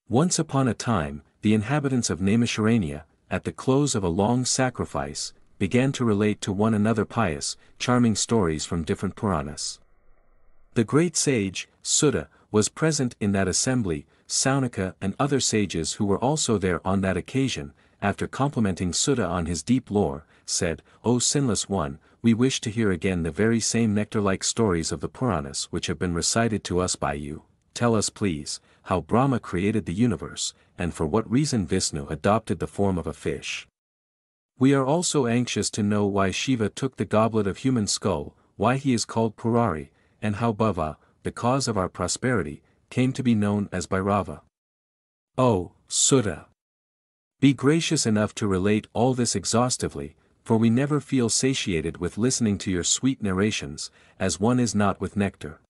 Once upon a time, the inhabitants of Naimisharania, at the close of a long sacrifice, began to relate to one another pious, charming stories from different Puranas. The great sage, Sutta, was present in that assembly. Saunaka and other sages who were also there on that occasion, after complimenting Sutta on his deep lore, said, "O sinless one, we wish to hear again the very same nectar-like stories of the Puranas which have been recited to us by you. Tell us please, how Brahma created the universe, and for what reason Vishnu adopted the form of a fish. We are also anxious to know why Shiva took the goblet of human skull, why he is called Purari, and how Bhava, the cause of our prosperity, came to be known as Bhairava. O Sutta! Be gracious enough to relate all this exhaustively, for we never feel satiated with listening to your sweet narrations, as one is not with nectar."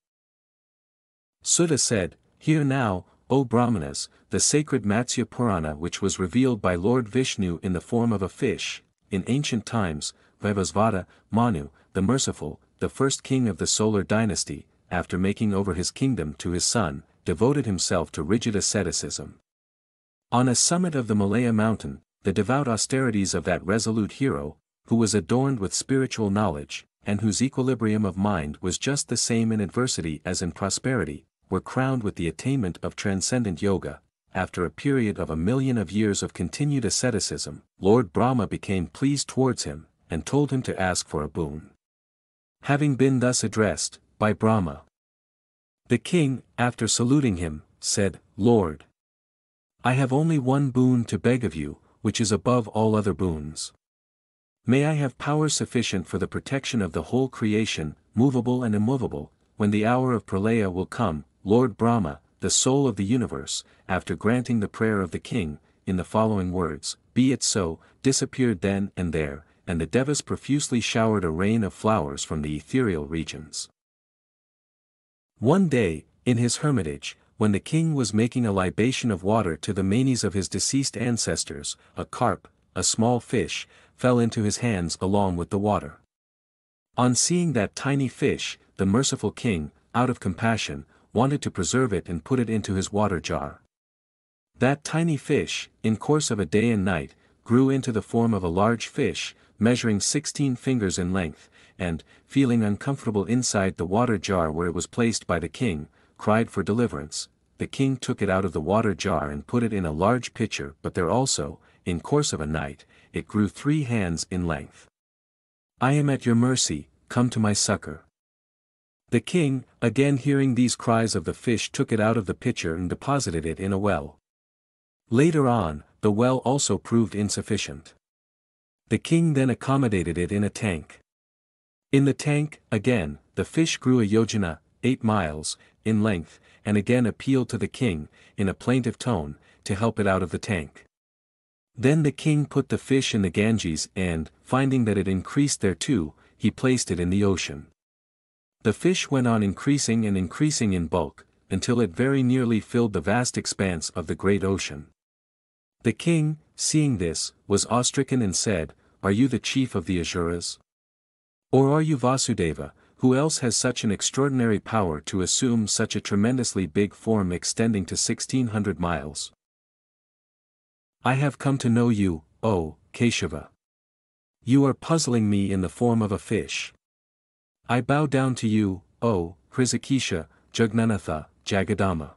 Sutta said, "Hear now, O Brahmanas, the sacred Matsya Purana which was revealed by Lord Vishnu in the form of a fish. In ancient times, Vaivasvata, Manu, the merciful, the first king of the solar dynasty, after making over his kingdom to his son, devoted himself to rigid asceticism. On a summit of the Malaya mountain, the devout austerities of that resolute hero, who was adorned with spiritual knowledge, and whose equilibrium of mind was just the same in adversity as in prosperity, were crowned with the attainment of transcendent yoga. After a period of 1,000,000 of years of continued asceticism, Lord Brahma became pleased towards him, and told him to ask for a boon. Having been thus addressed, by Brahma, the king, after saluting him, said, "Lord, I have only one boon to beg of you, which is above all other boons. May I have power sufficient for the protection of the whole creation, movable and immovable, when the hour of Pralaya will come." Lord Brahma, the soul of the universe, after granting the prayer of the king, in the following words, "Be it so," disappeared then and there, and the Devas profusely showered a rain of flowers from the ethereal regions. One day, in his hermitage, when the king was making a libation of water to the manes of his deceased ancestors, a carp, a small fish, fell into his hands along with the water. On seeing that tiny fish, the merciful king, out of compassion, wanted to preserve it and put it into his water jar. That tiny fish, in course of a day and night, grew into the form of a large fish, measuring 16 fingers in length, and, feeling uncomfortable inside the water jar where it was placed by the king, cried for deliverance. The king took it out of the water jar and put it in a large pitcher, but there also, in course of a night, it grew 3 hands in length. "I am at your mercy, come to my succor." The king, again hearing these cries of the fish, took it out of the pitcher and deposited it in a well. Later on, the well also proved insufficient. The king then accommodated it in a tank. In the tank, again, the fish grew a yojana, 8 miles, in length, and again appealed to the king, in a plaintive tone, to help it out of the tank. Then the king put the fish in the Ganges and, finding that it increased thereto, he placed it in the ocean. The fish went on increasing and increasing in bulk, until it very nearly filled the vast expanse of the great ocean. The king, seeing this, was awestricken and said, "Are you the chief of the Asuras? Or are you Vasudeva, who else has such an extraordinary power to assume such a tremendously big form extending to 1,600 miles? I have come to know you, O Keshava. You are puzzling me in the form of a fish. I bow down to you, O Hrishikesha, Jagnanatha, Jagadama."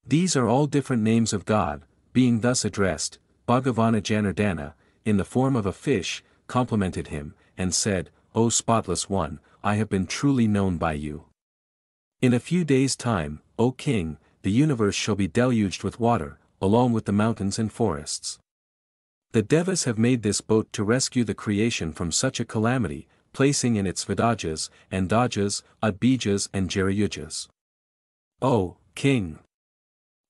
These are all different names of God. Being thus addressed, Bhagavana Janardana, in the form of a fish, complimented him, and said, "O spotless one, I have been truly known by you. In a few days' time, O king, the universe shall be deluged with water, along with the mountains and forests. The Devas have made this boat to rescue the creation from such a calamity, placing in its Vidajas, Andajas, Adbijas and Jarayujas. O king!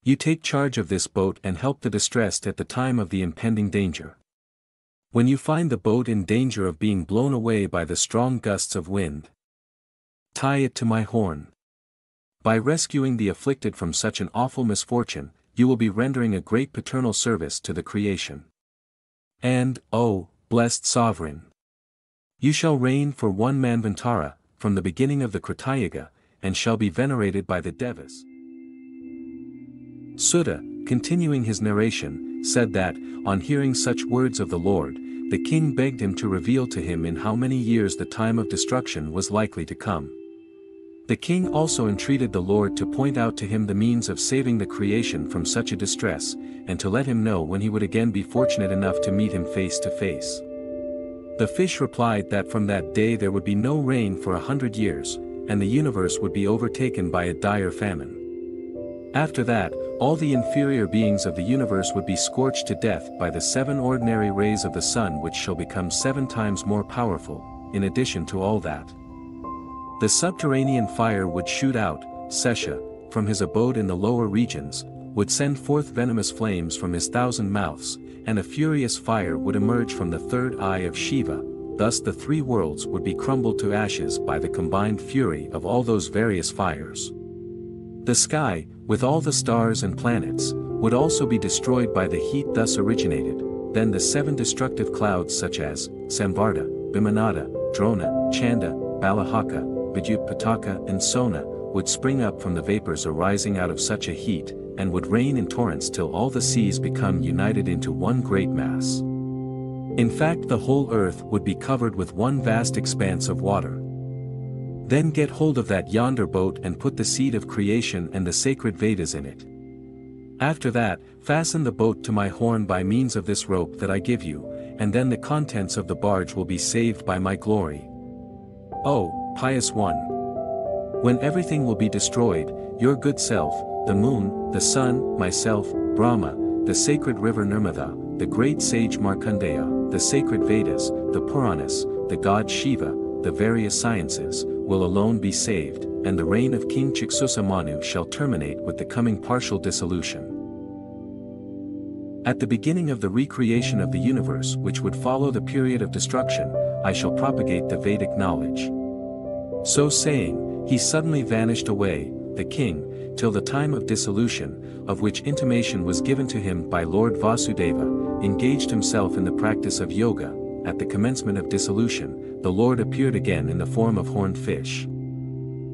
You take charge of this boat and help the distressed at the time of the impending danger. When you find the boat in danger of being blown away by the strong gusts of wind, tie it to my horn. By rescuing the afflicted from such an awful misfortune, you will be rendering a great paternal service to the creation. And, O blessed sovereign! You shall reign for 1 Manvantara, from the beginning of the Kritayuga, and shall be venerated by the Devas." Sutta, continuing his narration, said that, on hearing such words of the Lord, the king begged him to reveal to him in how many years the time of destruction was likely to come. The king also entreated the Lord to point out to him the means of saving the creation from such a distress, and to let him know when he would again be fortunate enough to meet him face to face. The fish replied that from that day there would be no rain for 100 years, and the universe would be overtaken by a dire famine. After that, all the inferior beings of the universe would be scorched to death by the 7 ordinary rays of the sun, which shall become 7 times more powerful. In addition to all that, the subterranean fire would shoot out. Sesha, from his abode in the lower regions, would send forth venomous flames from his 1,000 mouths, and a furious fire would emerge from the third eye of Shiva. Thus the 3 worlds would be crumbled to ashes by the combined fury of all those various fires. The sky, with all the stars and planets, would also be destroyed by the heat thus originated. Then the 7 destructive clouds such as Samvarta, Vimanada, Drona, Chanda, Balahaka, Vidyutpataka and Sona, would spring up from the vapors arising out of such a heat, and would rain in torrents till all the seas become united into one great mass. In fact, the whole earth would be covered with one vast expanse of water. Then get hold of that yonder boat and put the seed of creation and the sacred Vedas in it. After that, fasten the boat to my horn by means of this rope that I give you, and then the contents of the barge will be saved by my glory. Oh, pious one! When everything will be destroyed, your good self, the moon, the sun, myself, Brahma, the sacred river Nirmada, the great sage Markandeya, the sacred Vedas, the Puranas, the god Shiva, the various sciences, will alone be saved, and the reign of King Chiksusamanu shall terminate with the coming partial dissolution. At the beginning of the recreation of the universe which would follow the period of destruction, I shall propagate the Vedic knowledge. So saying, he suddenly vanished away, the king, till the time of dissolution, of which intimation was given to him by Lord Vasudeva, engaged himself in the practice of yoga. At the commencement of dissolution, the Lord appeared again in the form of horned fish.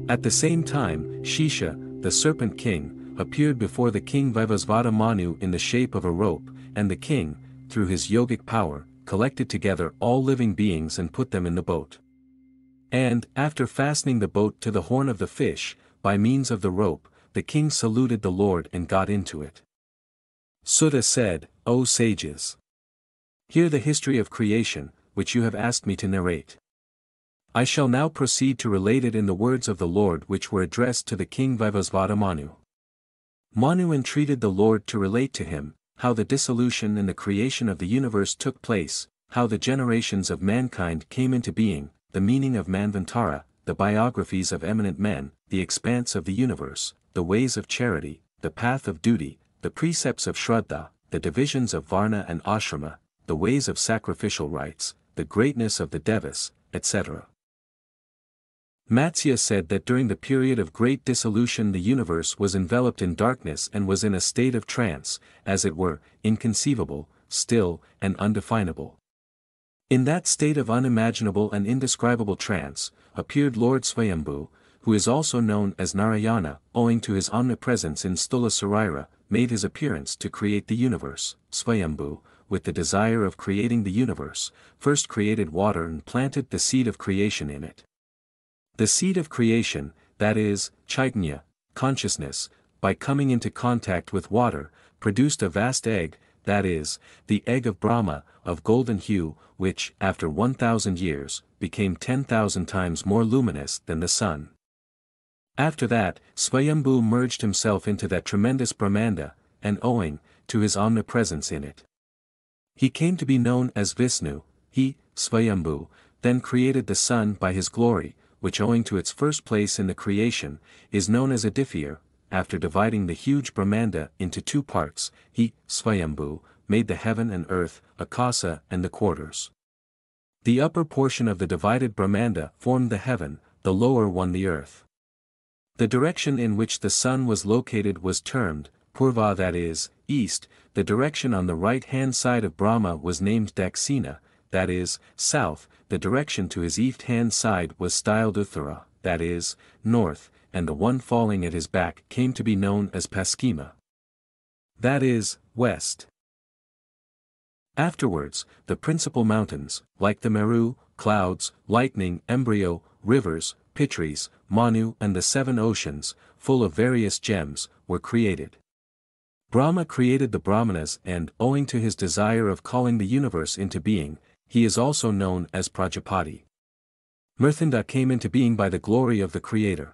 At the same time, Shisha, the serpent king, appeared before the king Vivasvata Manu in the shape of a rope, and the king, through his yogic power, collected together all living beings and put them in the boat. And, after fastening the boat to the horn of the fish, by means of the rope, the king saluted the Lord and got into it. Sutta said, O sages! Hear the history of creation, which you have asked me to narrate. I shall now proceed to relate it in the words of the Lord which were addressed to the king Vivasvata Manu. Manu entreated the Lord to relate to him, how the dissolution and the creation of the universe took place, how the generations of mankind came into being, the meaning of Manvantara, the biographies of eminent men, the expanse of the universe, the ways of charity, the path of duty, the precepts of Shraddha, the divisions of Varna and Ashrama, the ways of sacrificial rites, the greatness of the Devas, etc. Matsya said that during the period of great dissolution the universe was enveloped in darkness and was in a state of trance, as it were, inconceivable, still, and undefinable. In that state of unimaginable and indescribable trance, appeared Lord Swayambhu, who is also known as Narayana, owing to his omnipresence in Stula Sarira, made his appearance to create the universe. Swayambhu, with the desire of creating the universe, first created water and planted the seed of creation in it. The seed of creation, that is, Chaitanya, consciousness, by coming into contact with water, produced a vast egg, that is, the egg of Brahma, of golden hue, which, after 1,000 years, became 10,000 times more luminous than the sun. After that, Swayambhu merged himself into that tremendous Brahmanda, and owing to his omnipresence in it, he came to be known as Vishnu. He, Swayambhu, then created the sun by his glory, which owing to its first place in the creation, is known as Aditya. After dividing the huge Brahmanda into 2 parts, he, Swayambhu, made the heaven and earth, Akasa and the quarters. The upper portion of the divided Brahmanda formed the heaven, the lower one the earth. The direction in which the sun was located was termed Purva, that is, east. The direction on the right-hand side of Brahma was named Dakshina, that is, south. The direction to his left-hand side was styled Uttara, that is, north, and the one falling at his back came to be known as Paschima. that is, west. Afterwards, the principal mountains, like the Meru, clouds, lightning, embryo, rivers, Pitris, Manu and the 7 oceans, full of various gems, were created. Brahma created the Brahmanas and, owing to his desire of calling the universe into being, he is also known as Prajapati. Mrthinda came into being by the glory of the Creator.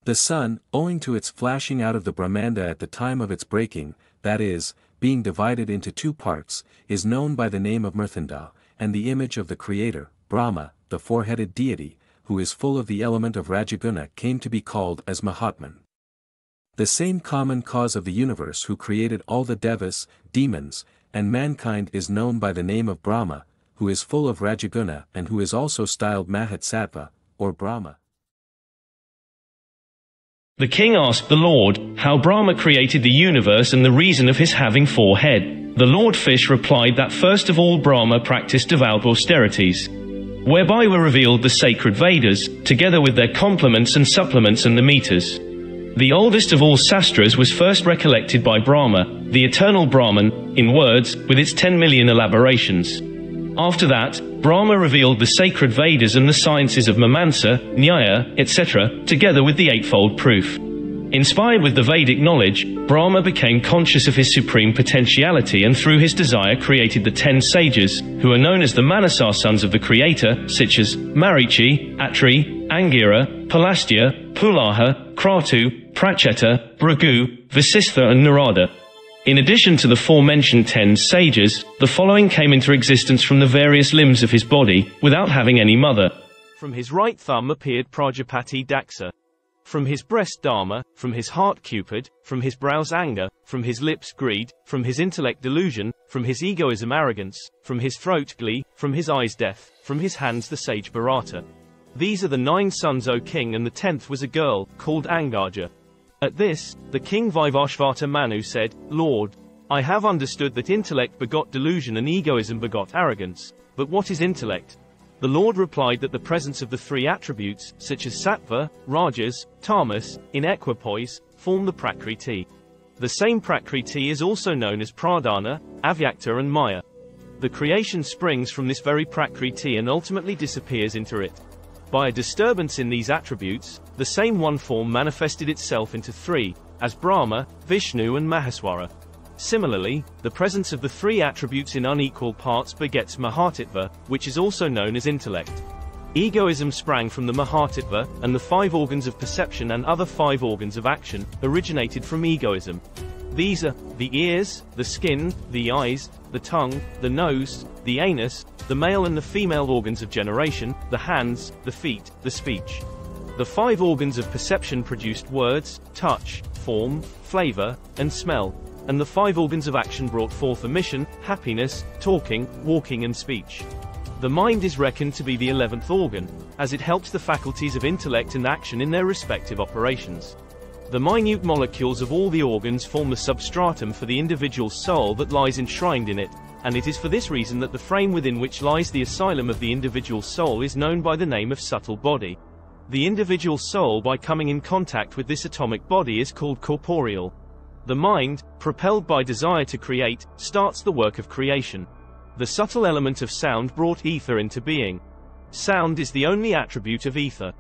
The sun, owing to its flashing out of the Brahmanda at the time of its breaking, that is, being divided into 2 parts, is known by the name of Mrthinda, and the image of the Creator, Brahma, the 4-headed deity, who is full of the element of Rajaguna, came to be called as Mahatman. The same common cause of the universe who created all the devas, demons, and mankind is known by the name of Brahma, who is full of Rajaguna and who is also styled Mahatsattva, or Brahma. The king asked the Lord, how Brahma created the universe and the reason of his having 4 heads. The Lord Fish replied that first of all Brahma practiced devout austerities, whereby were revealed the sacred Vedas, together with their complements and supplements and the meters. The oldest of all sastras was first recollected by Brahma, the eternal Brahman, in words, with its 10 million elaborations. After that, Brahma revealed the sacred Vedas and the sciences of Mimamsa, Nyaya, etc., together with the 8-fold proof. Inspired with the Vedic knowledge, Brahma became conscious of his supreme potentiality and through his desire created the 10 sages, who are known as the Manasar sons of the Creator, such as Marichi, Atri, Angira, Pulastya, Pulaha, Kratu, Pracheta, Bhrigu, Vasistha and Narada. In addition to the forementioned 10 sages, the following came into existence from the various limbs of his body, without having any mother. From his right thumb appeared Prajapati Daksa. From his breast Dharma, from his heart Cupid, from his brows anger, from his lips greed, from his intellect delusion, from his egoism arrogance, from his throat glee, from his eyes death, from his hands the sage Bharata. These are the 9 sons, O king, and the 10th was a girl, called Angaja. At this, the king Vivashvata Manu said, Lord, I have understood that intellect begot delusion and egoism begot arrogance, but what is intellect? The Lord replied that the presence of the 3 attributes, such as sattva, rajas, tamas, in equipoise, form the prakriti. The same prakriti is also known as pradhana, avyakta and maya. The creation springs from this very prakriti and ultimately disappears into it. By a disturbance in these attributes, the same one form manifested itself into 3, as Brahma, Vishnu and Maheswara. Similarly, the presence of the 3 attributes in unequal parts begets Mahatattva, which is also known as intellect. Egoism sprang from the Mahatattva, and the 5 organs of perception and other 5 organs of action originated from egoism. These are the ears, the skin, the eyes, the tongue, the nose, the anus, the male and the female organs of generation, the hands, the feet, the speech. The 5 organs of perception produced words, touch, form, flavor, and smell, and the 5 organs of action brought forth emission, happiness, talking, walking and speech. The mind is reckoned to be the 11th organ, as it helps the faculties of intellect and action in their respective operations. The minute molecules of all the organs form the substratum for the individual soul that lies enshrined in it, and it is for this reason that the frame within which lies the asylum of the individual soul is known by the name of subtle body. The individual soul, by coming in contact with this atomic body, is called corporeal. The mind, propelled by desire to create, starts the work of creation. The subtle element of sound brought ether into being. Sound is the only attribute of ether.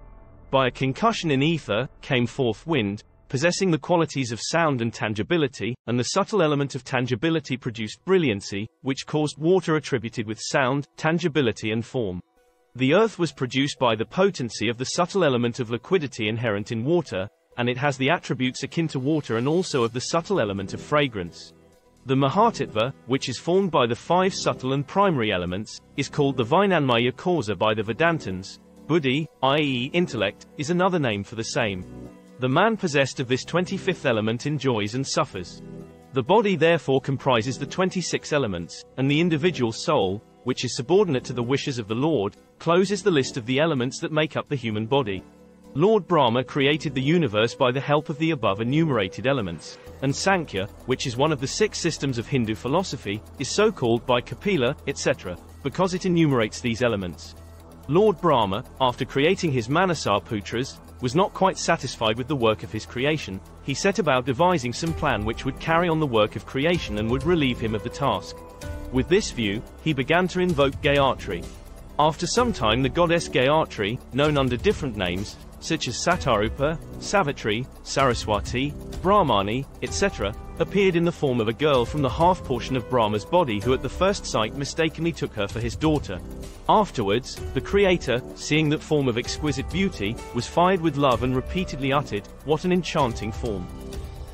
By a concussion in ether, came forth wind, possessing the qualities of sound and tangibility, and the subtle element of tangibility produced brilliancy, which caused water attributed with sound, tangibility and form. The earth was produced by the potency of the subtle element of liquidity inherent in water, and it has the attributes akin to water and also of the subtle element of fragrance. The Mahatattva, which is formed by the 5 subtle and primary elements, is called the Vijnanmaya causa by the Vedantins. Buddhi, i.e. intellect, is another name for the same. The man possessed of this 25th element enjoys and suffers. The body therefore comprises the 26 elements, and the individual soul, which is subordinate to the wishes of the Lord, closes the list of the elements that make up the human body. Lord Brahma created the universe by the help of the above enumerated elements, and Sankhya, which is one of the 6 systems of Hindu philosophy, is so called by Kapila, etc., because it enumerates these elements. Lord Brahma, after creating his Manasar Putras, was not quite satisfied with the work of his creation. He set about devising some plan which would carry on the work of creation and would relieve him of the task. With this view, he began to invoke Gayatri. After some time, the goddess Gayatri, known under different names, such as Satarupa, Savitri, Saraswati, Brahmani, etc., appeared in the form of a girl from the half portion of Brahma's body, who at the first sight mistakenly took her for his daughter. Afterwards, the creator, seeing that form of exquisite beauty, was fired with love and repeatedly uttered, "What an enchanting form!"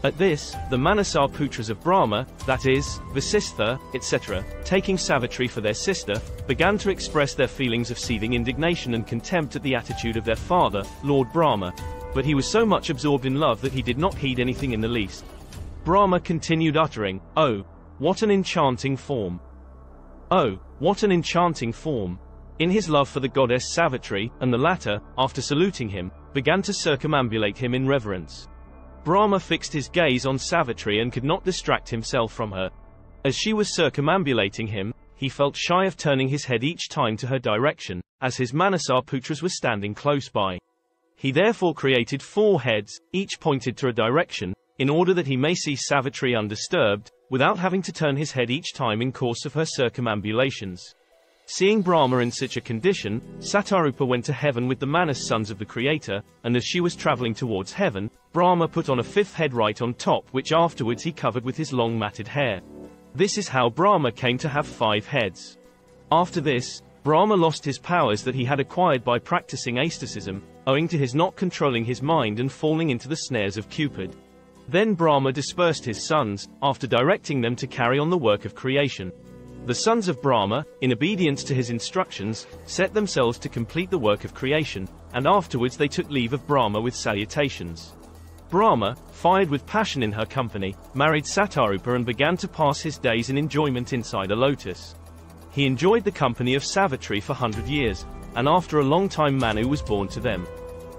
At this, the Manasar Putras of Brahma, that is, Vasistha, etc., taking Savitri for their sister, began to express their feelings of seething indignation and contempt at the attitude of their father, Lord Brahma, but he was so much absorbed in love that he did not heed anything in the least. Brahma continued uttering, "Oh, what an enchanting form! Oh, what an enchanting form!" in his love for the goddess Savitri, and the latter, after saluting him, began to circumambulate him in reverence. Brahma fixed his gaze on Savitri and could not distract himself from her. As she was circumambulating him, he felt shy of turning his head each time to her direction, as his Manasar Putras were standing close by. He therefore created 4 heads, each pointed to a direction, in order that he may see Savitri undisturbed, without having to turn his head each time in course of her circumambulations. Seeing Brahma in such a condition, Satarupa went to heaven with the Manas sons of the Creator, and as she was traveling towards heaven, Brahma put on a 5th head right on top, which afterwards he covered with his long matted hair. This is how Brahma came to have 5 heads. After this, Brahma lost his powers that he had acquired by practicing asceticism, owing to his not controlling his mind and falling into the snares of Cupid. Then Brahma dispersed his sons, after directing them to carry on the work of creation. The sons of Brahma, in obedience to his instructions, set themselves to complete the work of creation, and afterwards they took leave of Brahma with salutations. Brahma, fired with passion in her company, married Satarupa and began to pass his days in enjoyment inside a lotus. He enjoyed the company of Savitri for 100 years, and after a long time Manu was born to them.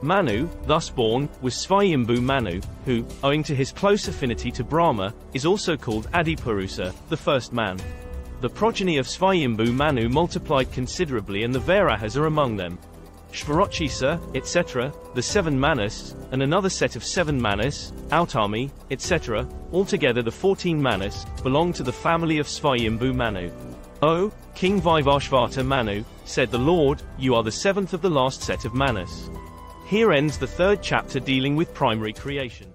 Manu, thus born, was Svayambhu Manu, who, owing to his close affinity to Brahma, is also called Adipurusa, the first man. The progeny of Svayambhu Manu multiplied considerably, and the Varahas are among them. Shvarachisa, etc., the 7 Manas, and another set of 7 Manas, Autami, etc., altogether the 14 Manas, belong to the family of Svayambhu Manu. "O, King Vivashvata Manu," said the Lord, "you are the 7th of the last set of Manas." Here ends the 3rd chapter dealing with primary creation.